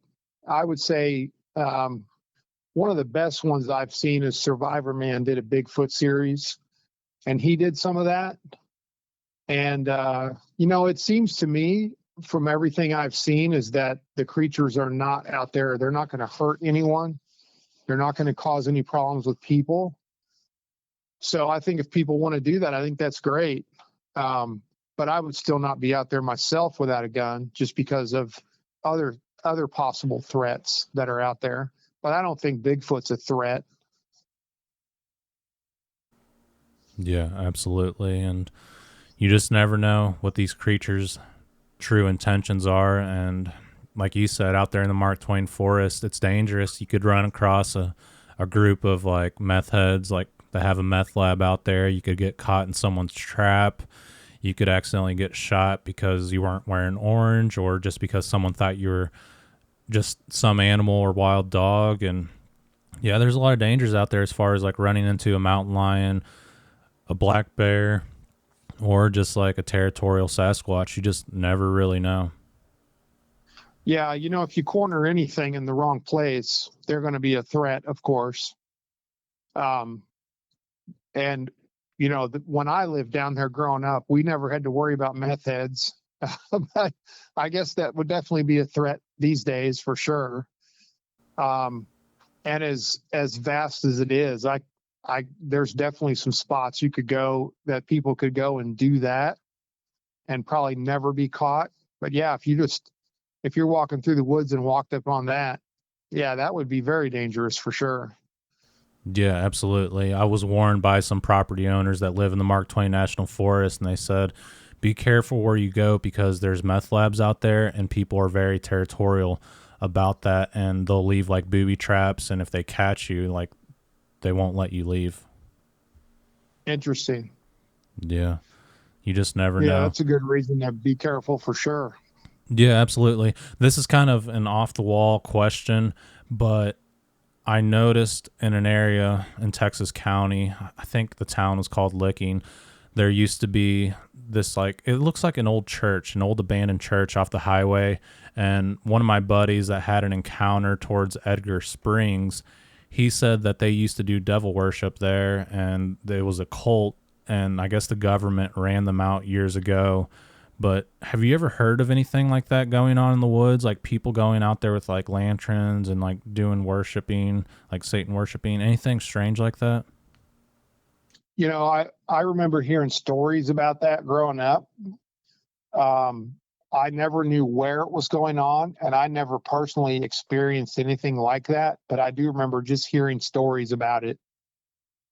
I would say one of the best ones I've seen is Survivor Man did a Bigfoot series, and he did some of that. And it seems to me from everything I've seen is that the creatures are not out there. They're not going to hurt anyone. They're not going to cause any problems with people. So I think if people want to do that, I think that's great. But I would still not be out there myself without a gun, just because of other possible threats that are out there. But I don't think Bigfoot's a threat. Yeah, absolutely. And you just never know what these creatures' true intentions are. And like you said, out there in the Mark Twain forest, it's dangerous. You could run across a group of like meth heads, like that have a meth lab out there. You could get caught in someone's trap. You could accidentally get shot because you weren't wearing orange, or just because someone thought you were just some animal or wild dog. And yeah, there's a lot of dangers out there as far as like running into a mountain lion, a black bear, or just like a territorial Sasquatch. You just never really know. Yeah, if you corner anything in the wrong place, they're going to be a threat, of course. And when I lived down there growing up, we never had to worry about meth heads. But I guess that would definitely be a threat these days for sure. And as vast as it is, there's definitely some spots you could go that people could go and do that and probably never be caught. But yeah, if you're walking through the woods and walked up on that, yeah, that would be very dangerous for sure. Yeah, absolutely. I was warned by some property owners that live in the Mark Twain National Forest, and they said, be careful where you go because there's meth labs out there, and people are very territorial about that, and they'll leave like booby traps, and if they catch you, like they won't let you leave. Interesting. Yeah, you just never Yeah, know. that's a good reason to be careful for sure. Yeah, absolutely. This is kind of an off the wall question, but I noticed in an area in Texas County, I think the town was called Licking, there used to be this, like, it looks like an old church, an old abandoned church off the highway. And one of my buddies that had an encounter towards Edgar Springs, he said that they used to do devil worship there and there was a cult. And I guess the government ran them out years ago. But have you ever heard of anything like that going on in the woods? Like people going out there with like lanterns and like doing worshiping, like Satan worshiping, anything strange like that? I remember hearing stories about that growing up. I never knew where it was going on, and I never personally experienced anything like that. But I do remember just hearing stories about it,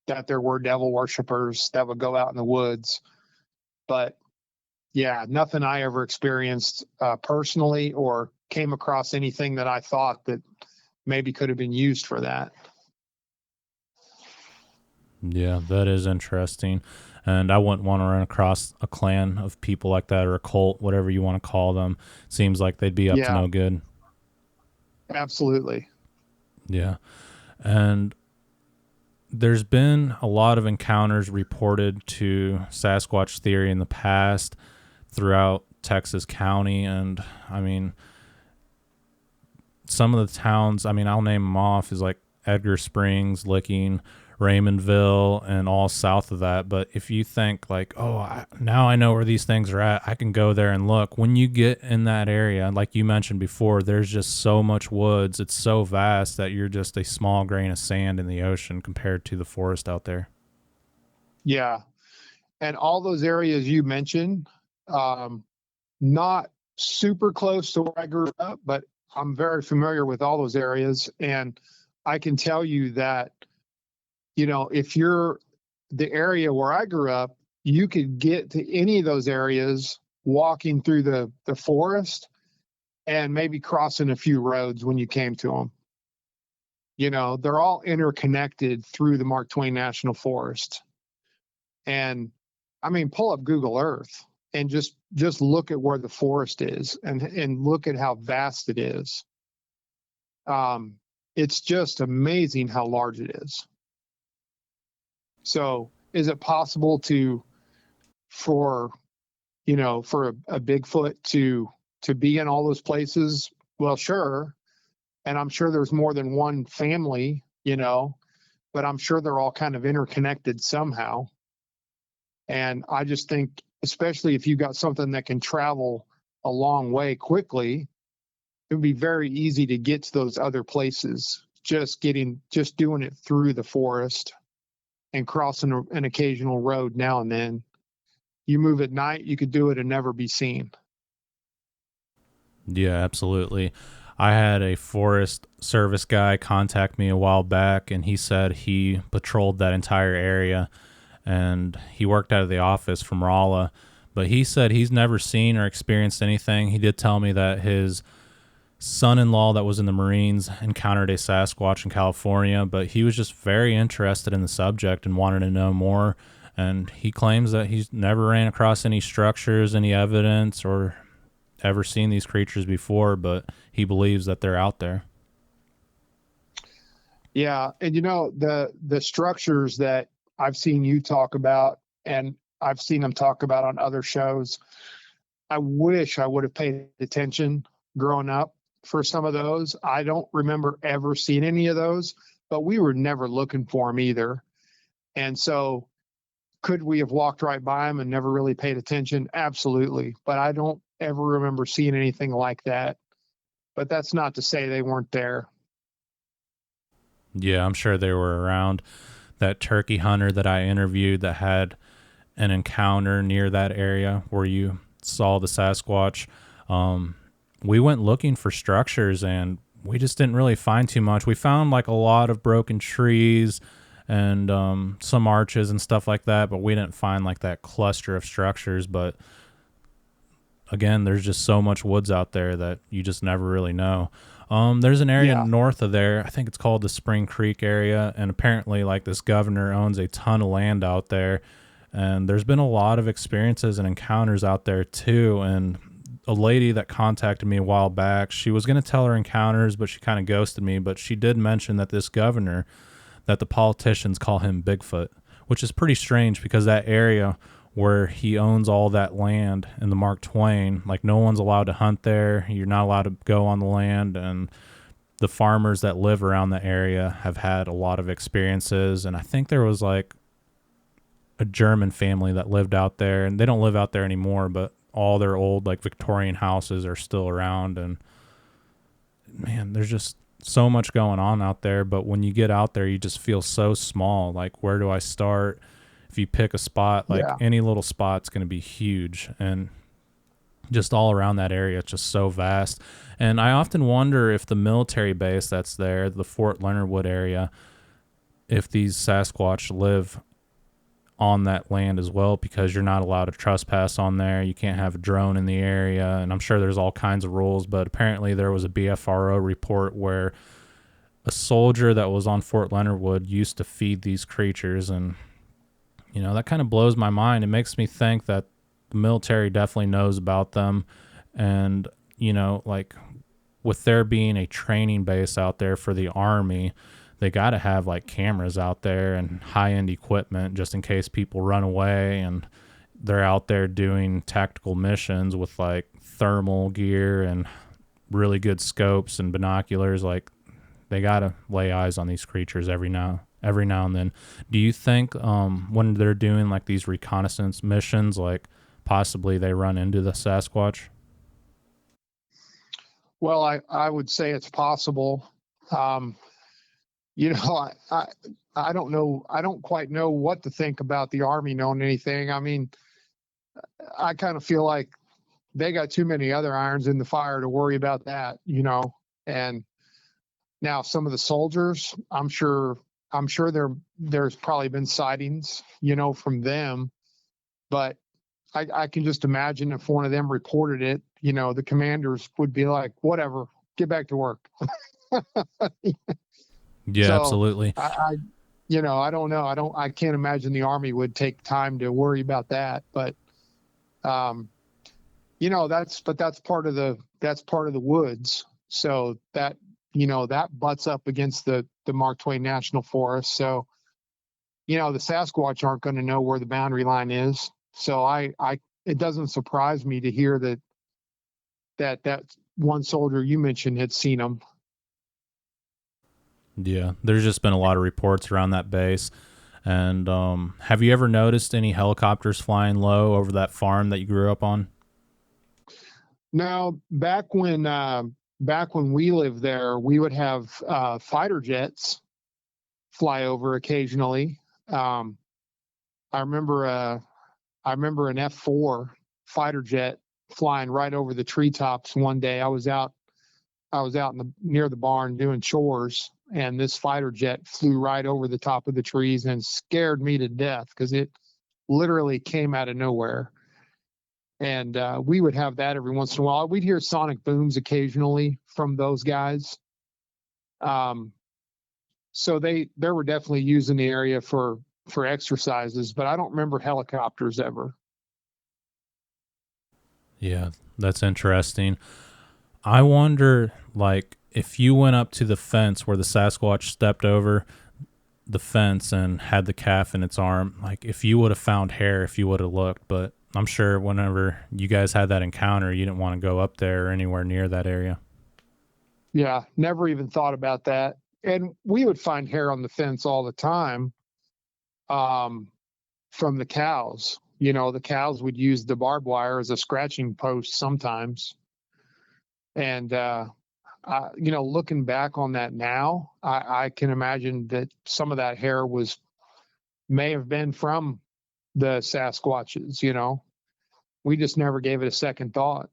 that there were devil worshippers that would go out in the woods. But yeah, nothing I ever experienced personally or came across anything that I thought that maybe could have been used for that. Yeah, that is interesting. And I wouldn't want to run across a clan of people like that or a cult, whatever you want to call them. Seems like they'd be up to Yeah, no good. absolutely. Yeah. And there's been a lot of encounters reported to Sasquatch theory in the past throughout Texas County. And I mean, some of the towns, I mean, I'll name them off, is like Edgar Springs, Licking, Raymondville, and all south of that. But if you think like, oh, now I know where these things are at, I can go there and look. When you get in that area, like you mentioned before, there's just so much woods. It's so vast that you're just a small grain of sand in the ocean compared to the forest out there. Yeah. And all those areas you mentioned, not super close to where I grew up, but I'm very familiar with all those areas. And I can tell you that, if you're the area where I grew up, you could get to any of those areas walking through the forest and maybe crossing a few roads when you came to them. They're all interconnected through the Mark Twain National Forest. And I mean, pull up Google Earth and just look at where the forest is and look at how vast it is. It's just amazing how large it is. So is it possible for a Bigfoot to be in all those places? Well, sure. And I'm sure there's more than one family, but I'm sure they're all kind of interconnected somehow. And I just think, especially if you've got something that can travel a long way quickly, it would be very easy to get to those other places, just doing it through the forest and crossing an occasional road now and then. You move at night, you could do it and never be seen. Yeah, absolutely. I had a Forest Service guy contact me a while back, and he said he patrolled that entire area, and he worked out of the office from Rolla. But he said he's never seen or experienced anything. He did tell me that his son-in-law that was in the Marines encountered a Sasquatch in California, but he was just very interested in the subject and wanted to know more. And he claims that he's never ran across any structures, any evidence, or ever seen these creatures before, but he believes that they're out there. Yeah, and the structures that I've seen you talk about, and I've seen them talk about on other shows, I wish I would have paid attention growing up for some of those. I don't remember ever seeing any of those, but we were never looking for them either. And so could we have walked right by them and never really paid attention? Absolutely. But I don't ever remember seeing anything like that. But that's not to say they weren't there. Yeah, I'm sure they were around. That turkey hunter that I interviewed that had an encounter near that area where you saw the Sasquatch, we went looking for structures and we just didn't really find too much. We found like a lot of broken trees and some arches and stuff like that, but we didn't find like that cluster of structures. But again, there's just so much woods out there that you just never really know. There's an area Yeah. north of there, I think it's called the Spring Creek area, and apparently like this governor owns a ton of land out there, and there's been a lot of experiences and encounters out there too. And a lady that contacted me a while back, she was going to tell her encounters, but she kind of ghosted me, but she did mention that this governor, that the politicians call him Bigfoot, which is pretty strange because that area where he owns all that land in the Mark Twain, like no one's allowed to hunt there. You're not allowed to go on the land, and the farmers that live around the area have had a lot of experiences. And I think there was like a German family that lived out there, and they don't live out there anymore, but all their old like Victorian houses are still around. And man, there's just so much going on out there. But when you get out there, you just feel so small. Like, where do I start? If you pick a spot, like Yeah. any little spot's going to be huge. And just all around that area, it's just so vast. And I often wonder if the military base that's there, the Fort Leonard Wood area, if these Sasquatch live on that land as well, because you're not allowed to trespass on there. You can't have a drone in the area. And I'm sure there's all kinds of rules, but apparently there was a BFRO report where a soldier that was on Fort Leonard Wood used to feed these creatures. And, you know, that kind of blows my mind. It makes me think that the military definitely knows about them. And, you know, like with there being a training base out there for the Army, they got to have like cameras out there and high-end equipment just in case people run away, and they're out there doing tactical missions with like thermal gear and really good scopes and binoculars. Like, they got to lay eyes on these creatures every now and then. Do you think when they're doing like these reconnaissance missions, like possibly they run into the Sasquatch? Well, I would say it's possible. Um, I don't know. I don't quite know what to think about the Army knowing anything. I mean, I kind of feel like they got too many other irons in the fire to worry about that. And now some of the soldiers, I'm sure there's probably been sightings, from them, but I can just imagine if one of them reported it, the commanders would be like, whatever, get back to work. Yeah, So absolutely. I don't know. I can't imagine the Army would take time to worry about that. But, um, that's part of the woods. So that butts up against the Mark Twain National Forest. So, the Sasquatch aren't going to know where the boundary line is. So it doesn't surprise me to hear that one soldier you mentioned had seen them. Yeah, there's just been a lot of reports around that base. And have you ever noticed any helicopters flying low over that farm that you grew up on? Now, back when we lived there, we would have fighter jets fly over occasionally. Um, I remember an F-4 fighter jet flying right over the treetops one day. I was out near the barn doing chores, and this fighter jet flew right over the top of the trees and scared me to death because it literally came out of nowhere. And we would have that every once in a while. We'd hear sonic booms occasionally from those guys. Um, so they were definitely using the area for exercises, but I don't remember helicopters ever. Yeah, that's interesting. I wonder, like, if you went up to the fence where the Sasquatch stepped over the fence and had the calf in its arm, like, if you would have found hair, if you would have looked. But I'm sure whenever you guys had that encounter, you didn't want to go up there or anywhere near that area. Yeah, never even thought about that. And we would find hair on the fence all the time, um, from the cows. The cows would use the barbed wire as a scratching post sometimes. And looking back on that now, I can imagine that some of that hair may have been from the Sasquatches. We just never gave it a second thought.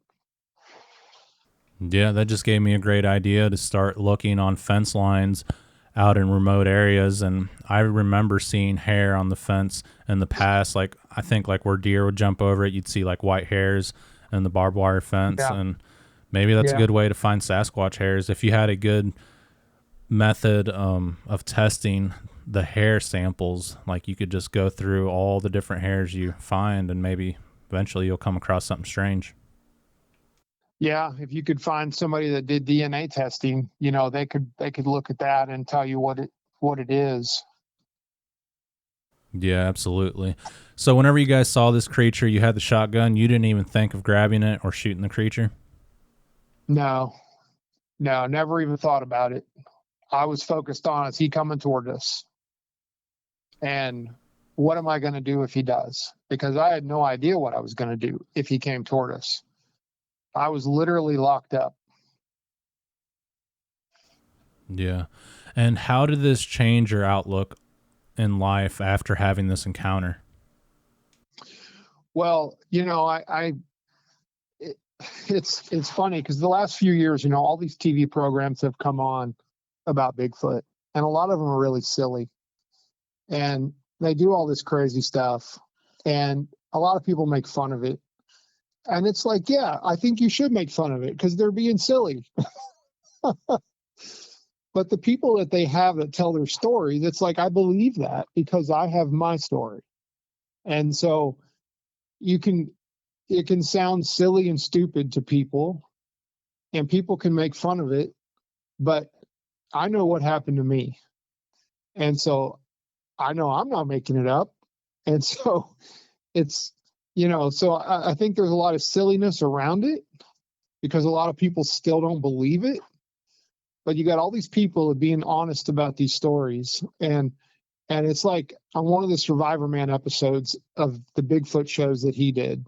Yeah, that just gave me a great idea to start looking on fence lines out in remote areas, and I remember seeing hair on the fence in the past. Like, I think like where deer would jump over it, you'd see like white hairs in the barbed wire fence, Yeah. and maybe that's a Yeah. good way to find Sasquatch hairs if you had a good method of testing the hair samples. Like, you could just go through all the different hairs you find, and maybe eventually you'll come across something strange. Yeah. If you could find somebody that did DNA testing, they could look at that and tell you what it is. Yeah, absolutely. So whenever you guys saw this creature, you had the shotgun, you didn't even think of grabbing it or shooting the creature? No, no, never even thought about it. I was focused on, is he coming toward us? And what am I going to do if he does? Because I had no idea what I was going to do if he came toward us. I was literally locked up. Yeah. And how did this change your outlook in life after having this encounter? Well, it's funny because the last few years, all these TV programs have come on about Bigfoot, and a lot of them are really silly, and they do all this crazy stuff, and a lot of people make fun of it. And it's like, yeah, I think you should make fun of it because they're being silly. But the people that they have that tell their stories, it's like, I believe that because I have my story. And so it can sound silly and stupid to people, and people can make fun of it, but I know what happened to me. And so I know I'm not making it up. And so it's, so I think there's a lot of silliness around it because a lot of people still don't believe it. But you got all these people being honest about these stories. And it's like on one of the Survivor Man episodes of the Bigfoot shows that he did,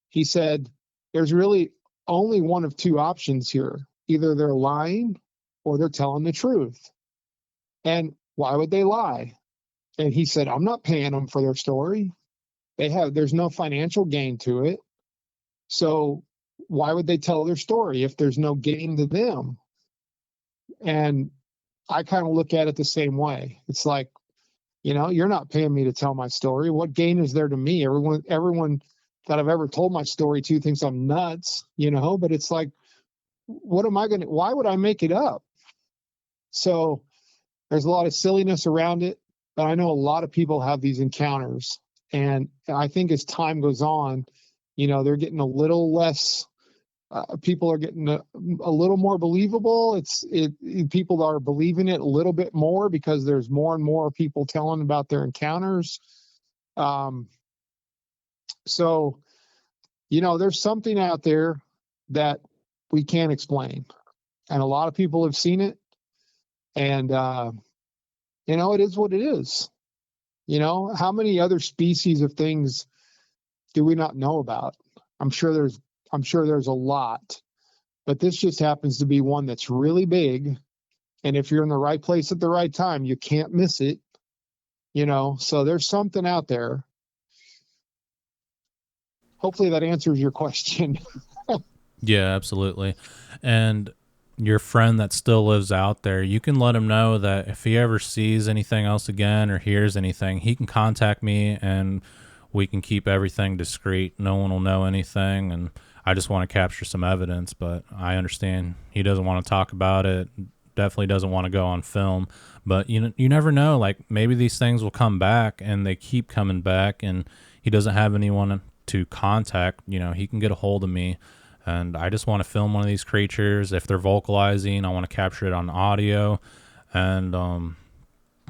he said, there's really only one of two options here. Either they're lying or they're telling the truth. And why would they lie? And he said, I'm not paying them for their story. There's no financial gain to it. So why would they tell their story if there's no gain to them? And I kind of look at it the same way. It's like, you're not paying me to tell my story. What gain is there to me? Everyone that I've ever told my story to thinks I'm nuts, but it's like, why would I make it up? So there's a lot of silliness around it, but I know a lot of people have these encounters. And I think as time goes on, they're getting a little less, people are getting a little more believable. People are believing it a little bit more because there's more and more people telling about their encounters. So, there's something out there that we can't explain. And a lot of people have seen it. And, it is what it is. How many other species of things do we not know about? I'm sure there's a lot, but this just happens to be one that's really big. And if you're in the right place at the right time, you can't miss it. So there's something out there. Hopefully that answers your question. Yeah, absolutely. And your friend that still lives out there, you can let him know that if he ever sees anything else again or hears anything, he can contact me and we can keep everything discreet. No one will know anything. And I just want to capture some evidence, but I understand he doesn't want to talk about it. Definitely doesn't want to go on film, but you never know. Like, maybe these things will come back and they keep coming back and he doesn't have anyone to contact. He can get a hold of me. And I just want to film one of these creatures. If they're vocalizing, I want to capture it on audio. And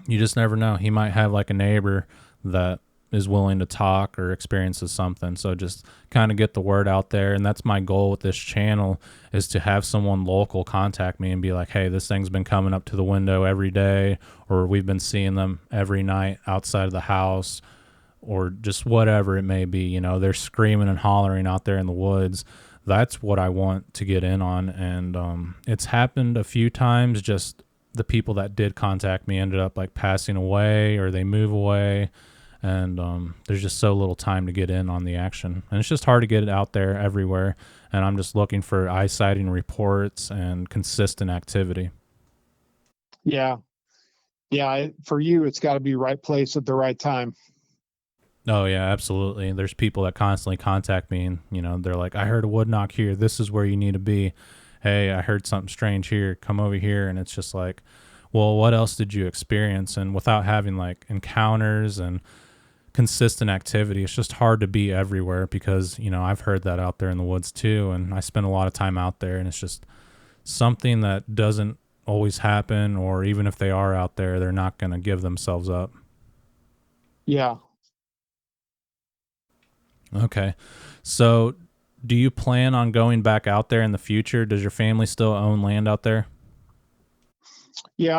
you just never know. He might have like a neighbor that is willing to talk or experiences something. So just kind of get the word out there. And that's my goal with this channel, is to have someone local contact me and be like, hey, this thing's been coming up to the window every day, or we've been seeing them every night outside of the house, or just whatever it may be. They're screaming and hollering out there in the woods. That's what I want to get in on. And it's happened a few times. Just the people that did contact me ended up like passing away, or they move away. And there's just so little time to get in on the action. And it's just hard to get it out there everywhere. And I'm just looking for eye sighting reports and consistent activity. Yeah. Yeah, for you, it's got to be right place at the right time. Oh yeah, absolutely. There's people that constantly contact me and, they're like, I heard a wood knock here. This is where you need to be. Hey, I heard something strange here. Come over here. And it's just like, well, what else did you experience? And without having like encounters and consistent activity, it's just hard to be everywhere because, I've heard that out there in the woods too. And I spend a lot of time out there, and it's just something that doesn't always happen, or even if they are out there, they're not going to give themselves up. Yeah. Okay. So do you plan on going back out there in the future? Does your family still own land out there? Yeah,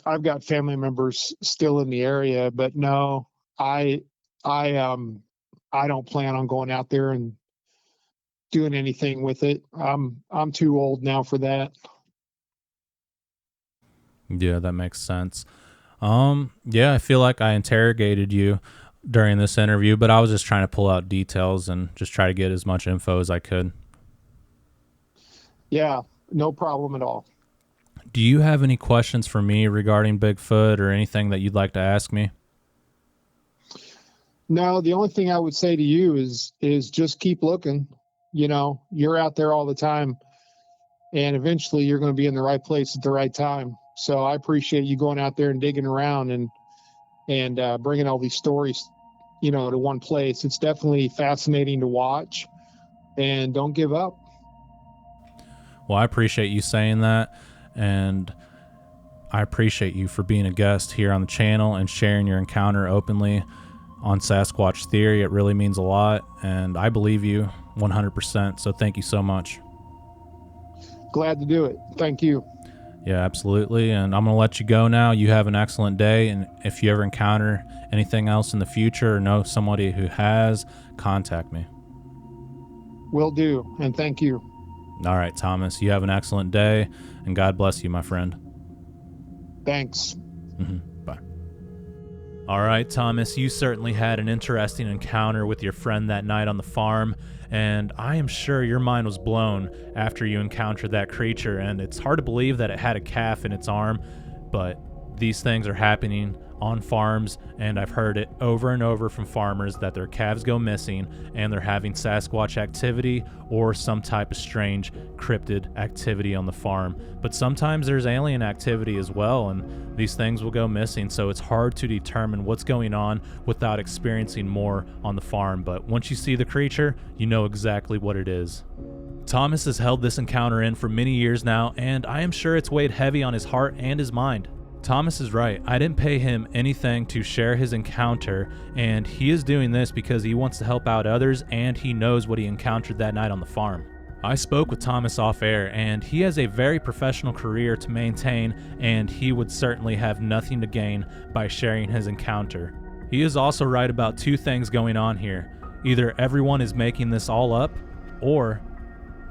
I've got family members still in the area, but no, I I don't plan on going out there and doing anything with it. I'm too old now for that. Yeah, that makes sense. Yeah, I feel like I interrogated you during this interview, but I was just trying to pull out details and just try to get as much info as I could. Yeah, no problem at all. Do you have any questions for me regarding Bigfoot or anything that you'd like to ask me? No, the only thing I would say to you is just keep looking. You're out there all the time, and eventually you're going to be in the right place at the right time. So I appreciate you going out there and digging around and bringing all these stories, to one place. It's definitely fascinating to watch, and don't give up. Well, I appreciate you saying that, and I appreciate you for being a guest here on the channel and sharing your encounter openly on Sasquatch Theory. It really means a lot, and I believe you 100%, so thank you so much. Glad to do it. Thank you. Yeah, absolutely, and I'm going to let you go now. You have an excellent day, and if you ever encounter anything else in the future or know somebody who has, contact me. Will do, and thank you. All right, Thomas, you have an excellent day, and God bless you, my friend. Thanks. Bye. All right, Thomas, you certainly had an interesting encounter with your friend that night on the farm, and I am sure your mind was blown after you encountered that creature, and it's hard to believe that it had a calf in its arm, but these things are happening on farms, and I've heard it over and over from farmers that their calves go missing and they're having Sasquatch activity or some type of strange cryptid activity on the farm. But sometimes there's alien activity as well, and these things will go missing, so it's hard to determine what's going on without experiencing more on the farm. But once you see the creature, you know exactly what it is. Thomas has held this encounter in for many years now, and I am sure it's weighed heavy on his heart and his mind. Thomas is right. I didn't pay him anything to share his encounter, and he is doing this because he wants to help out others, and he knows what he encountered that night on the farm. I spoke with Thomas off air, and he has a very professional career to maintain, and he would certainly have nothing to gain by sharing his encounter. He is also right about two things going on here. Either everyone is making this all up, or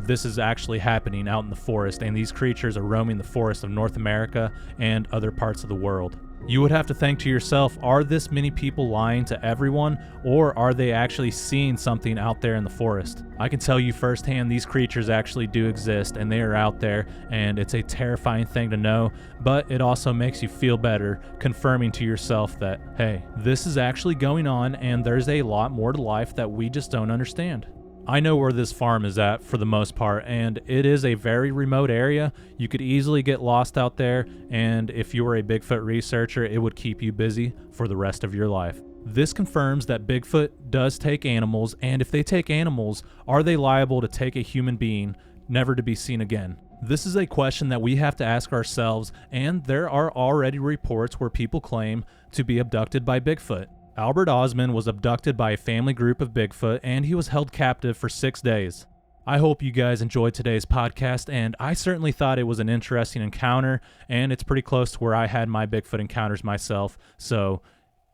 this is actually happening out in the forest, and these creatures are roaming the forests of North America and other parts of the world. You would have to think to yourself, are this many people lying to everyone, or are they actually seeing something out there in the forest? I can tell you firsthand, these creatures actually do exist, and they are out there, and it's a terrifying thing to know, but it also makes you feel better, confirming to yourself that, hey, this is actually going on, and there's a lot more to life that we just don't understand. I know where this farm is at for the most part, and it is a very remote area. You could easily get lost out there, and if you were a Bigfoot researcher, it would keep you busy for the rest of your life. This confirms that Bigfoot does take animals, and if they take animals, are they liable to take a human being, never to be seen again? This is a question that we have to ask ourselves, and there are already reports where people claim to be abducted by Bigfoot. Albert Osmond was abducted by a family group of Bigfoot, and he was held captive for 6 days. I hope you guys enjoyed today's podcast, and I certainly thought it was an interesting encounter, and it's pretty close to where I had my Bigfoot encounters myself. So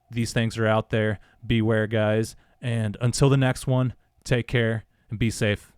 these things are out there. Beware, guys. And until the next one, take care and be safe.